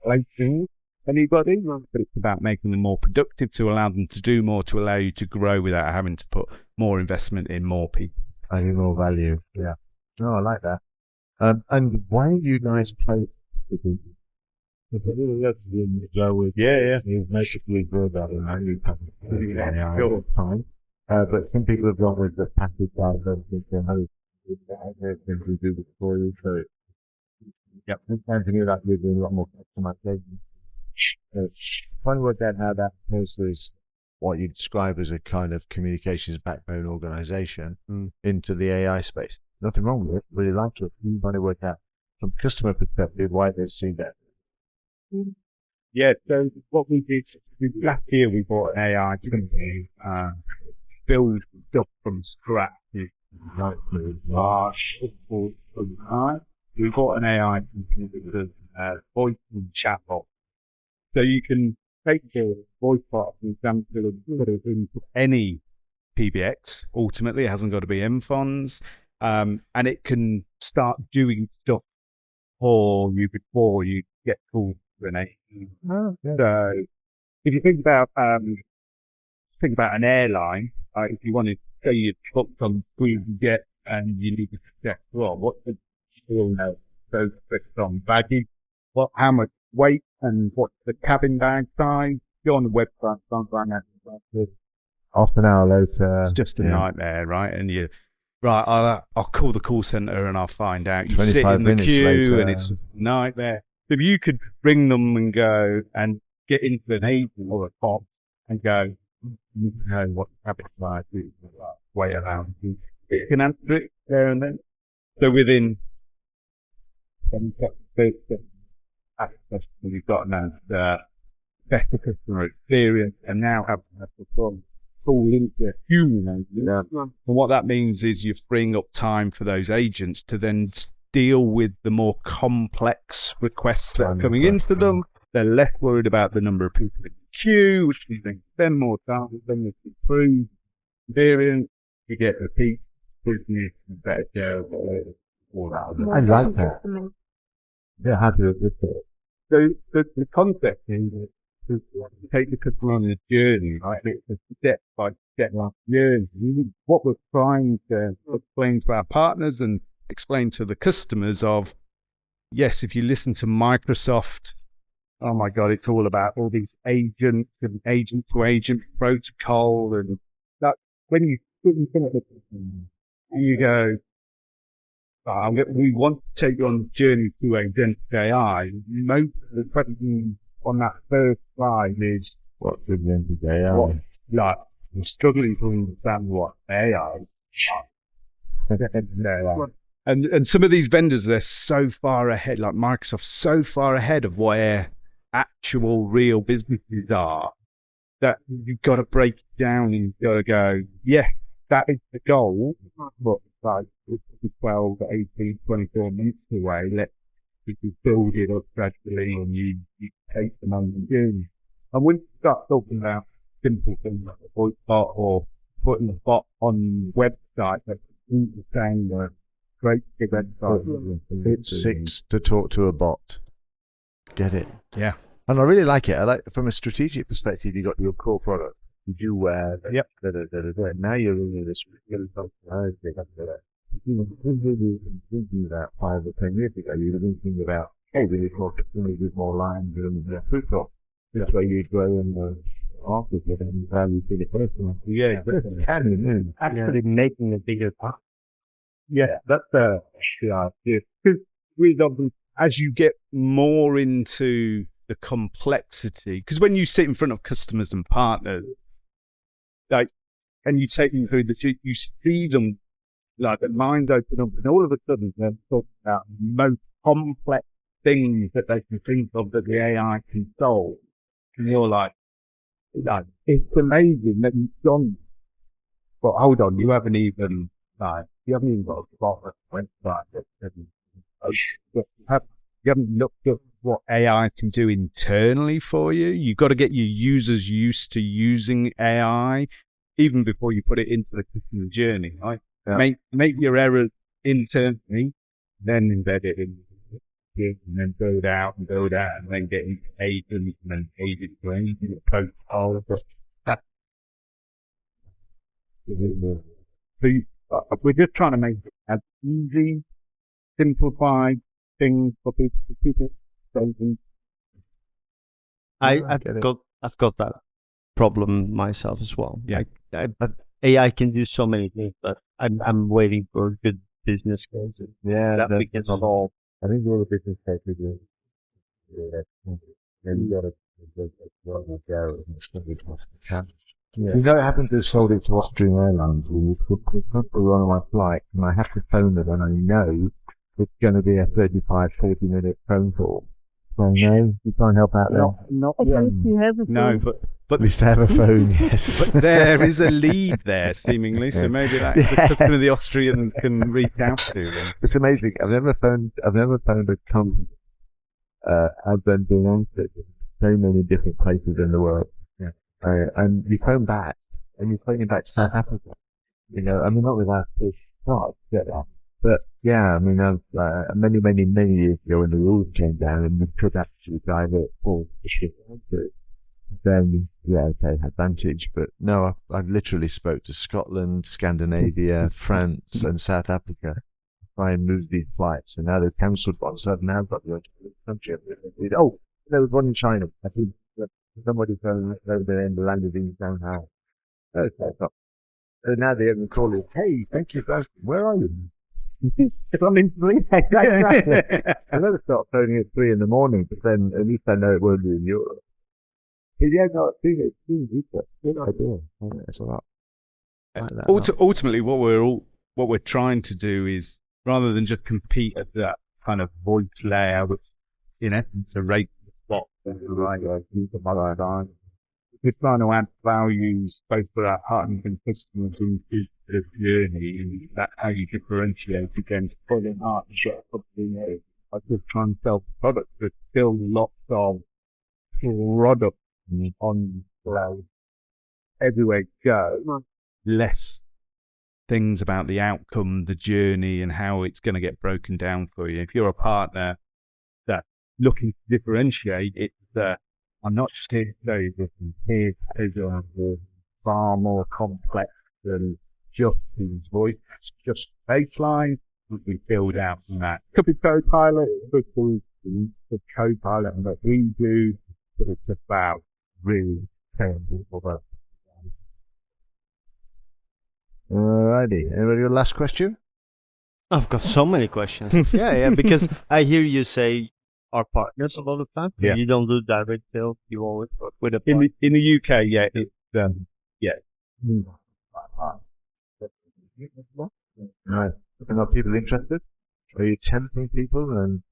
replacing anybody, but it's about making them more productive to allow them to do more, to allow you to grow without having to put more investment in more people. Adding more value. Yeah. No, I like that. And why do you guys play? Yeah. You've basically grown that in all the time. But some people have gone with the package rather than the host. Things we do for you, so Yep. it sounds to me like you're doing a lot more customization. Trying to work out how that versus what you describe as a kind of communications backbone organization into the AI space. Nothing wrong with it. Really like it. You trying to work out from customer perspective why they see that. Yeah, so what we did, last year we bought an AI company, build stuff from scratch. We bought an AI company that does voice and chatbot. So you can take the voice bot, for example, and put it into Any PBX, ultimately, it hasn't got to be NFONs, and it can start doing stuff for you before you get called to an agent. So if you think about an airline, if you wanted to say you booked on Jet and you need to check, well, what's the deal now? Those fixed on baggage, how much weight and what's the cabin bag size? Go on the website, find out. Half an hour later. It's just a nightmare, right? And I'll call the call center and I'll find out. You sit in the queue later. and it's a nightmare. So if you could bring them and go and get into an agent or a bot and go, you know what habits are, way around. You can answer it there and then. So within 10 seconds, access, you've got an answer, better customer experience, and now have to fall into human agents. And what that means is you're freeing up time for those agents to then deal with the more complex requests that are coming into them. They're less worried about the number of people in the queue, which means they can spend more time with them, they can improve experience, you get repeat business, and better share, all that. I like that. Yeah, how to do it. So the concept is to take the customer on a journey, right? It's a step-by-step journey. What we're trying to Explain to our partners and explain to the customers of, yes, if you listen to Microsoft, oh my God, it's all about all these agents and agent-to-agent protocol, and that when you sit in front of the customer, you go, we want to take you on the journey to agentic AI. Most of the questions on that first slide is, What's agentic AI? Like, we're struggling to understand what AI is. and some of these vendors, they're so far ahead, like Microsoft, so far ahead of where actual real businesses are, that you've got to break it down and you've got to go, yeah, that is the goal, but like, it's 12, 18, 24 months away. Let's build it up gradually, and you take them on the journey. And when you start talking about simple things like a voice bot or putting a bot on website that's saying the great big website. It's 6 to talk to a bot. Get it? Yeah. And I really like it. I like, from a strategic perspective, you got your core product. You do where, Yep. Now you're really this really functionality. You didn't do that 5 or 10 years ago. You were thinking about, hey, we need more lines and fruit top. This way you'd grow in the office with them, you see the person. Yeah, Actually making a bigger part. Yeah, that's the idea. Because As you get more into the complexity, because when you sit in front of customers and partners, like, and you take them through you see them, like, their minds open up, and all of a sudden they're talking about the most complex things that they can think of that the AI can solve. And you're like, it's amazing that you've done. But hold on, you haven't even got a proper website that you haven't looked at what AI can do internally for you. You've got to get your users used to using AI even before you put it into the customer journey, right? Yeah. Make your errors internally, then embed it in, and then build out, and then get into agents, and then agent to agent protocol. So we're just trying to make it as easy, simplified things for people to keep it. I've got that problem myself as well. Yeah. AI can do so many things, but I'm waiting for a good business case. Yeah, that we can solve. I think all the business cases you got to yeah. You know, it happened to have sold it to Austrian Airlines. We put on my flight, and I have to phone them, and I know it's going to be a 35-40 minute phone call. So no, you can't help out there. Not At least you have a No, phone. but At least I have a phone, yes. but there is a lead there, seemingly. So maybe that's the customer the Austrian can reach out to them. It's amazing. I've never phoned a company as been being answered in so many different places in the world. Yeah. And you phone back, and you're phoning back to South Africa. You know, I mean, not without fish start, get that. But yeah, I mean, many years ago when the rules came down and you could actually divert all the shit onto it, then yeah, okay, advantage. But no, I literally spoke to Scotland, Scandinavia, France, and South Africa to try and move these flights. And now they've cancelled one, so I've now got the country. Oh, there was one in China. I think somebody phoned over there and landed in Shanghai. Okay, so now the other call is, hey, thank you guys. Where are you? If I'm in 3, I never start phoning at 3 in the morning, but then at least I know it won't be in Europe. Yeah, no, it's a good idea. It's a lot. Like that, Ultimately, what we're trying to do is, rather than just compete at that kind of voice layer, which in essence are rate spot, we're trying to add values both for our partners and customers into the journey, and that's how you differentiate against full partnership. I just try and sell products. There's still lots of products on cloud everywhere you go. Less things about the outcome, the journey, and how it's going to get broken down for you. If you're a partner that's looking to differentiate, it's I'm not just here to say this, here is far more complex than just his voice. It's just baseline. We build out from that. Could be Copilot, could be the Copilot and what we do, but it's about really telling people that. Alrighty. Anybody got a last question? I've got so many questions. yeah, because I hear you say our partners a lot of time. Yeah. You don't do direct sales. You always work with a In partner. the UK, yeah, it's Right. And are people interested? Are you tempting people? And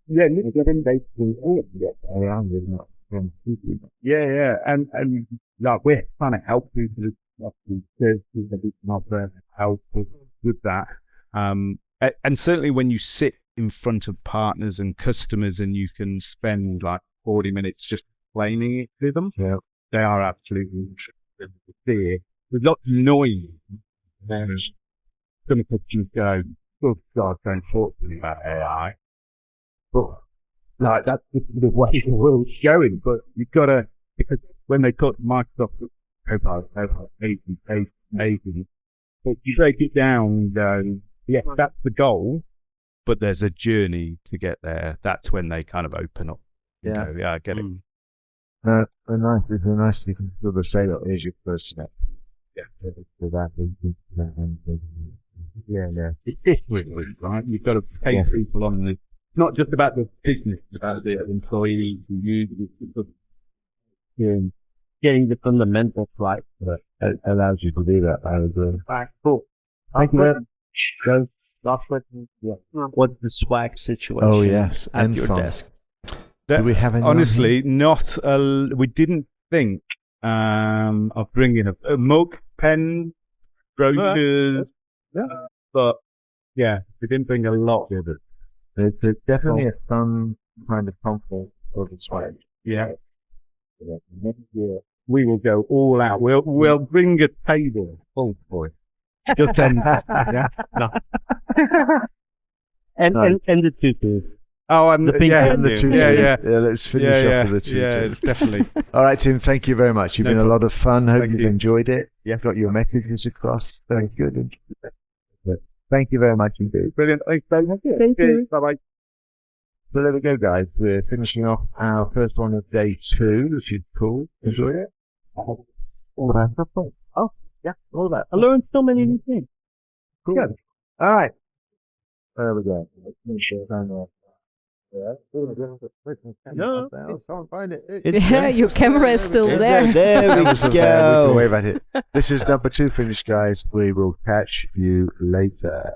yeah, and like we're trying to help people, help with that. And certainly when you sit in front of partners and customers and you can spend like 40 minutes just explaining it to them, they are absolutely interested to see it. There's lots of noise. Some customers go, oh God, don't talk to me about AI. But like that's the way the world's going. But you've got to, because when they talk to Microsoft Copilot, amazing. But you break it down, yes, that's the goal, but there's a journey to get there. That's when they kind of open up. Yeah. Go, yeah, I get it. It's nice you can sort of say that here's your first step. Yeah. It's different, right? You've got to take people on the, it's not just about the business, it's about the employees who use it. Getting the fundamentals right. It allows you to do that. I agree. Cool. Thank you very much. Last question. Yeah. What's the swag situation? Oh, yes. At your NFON. desk? Do we have any? Honestly, we didn't think of bringing a mug, pen, brochures, but yeah, we didn't bring a lot with it. It's definitely a fun kind of conference for the swag. Yeah. We will go all out. We'll bring a table full for it. Just yeah. No. And the tutus. Oh, and the pink and the tutu. Yeah. Let's finish off with the tutu. Yeah, definitely. All right, Tim. Thank you very much. You've been a lot of fun. Hope you've enjoyed it. Yeah. Got your messages across. Very good. Thank you very much indeed. Brilliant. Thanks, Dave. Thank you. Bye bye. So there we go, guys. We're finishing off our first one of day 2, which is cool. Enjoyed it? Oh, yeah, all that. I learned so many new things. Cool. Good. All right. There we go. Let's make sure it's on there. No. I can't find it. Yeah, your camera is still there. There we We can go. wave at it. This is number 2 finished, guys. We will catch you later.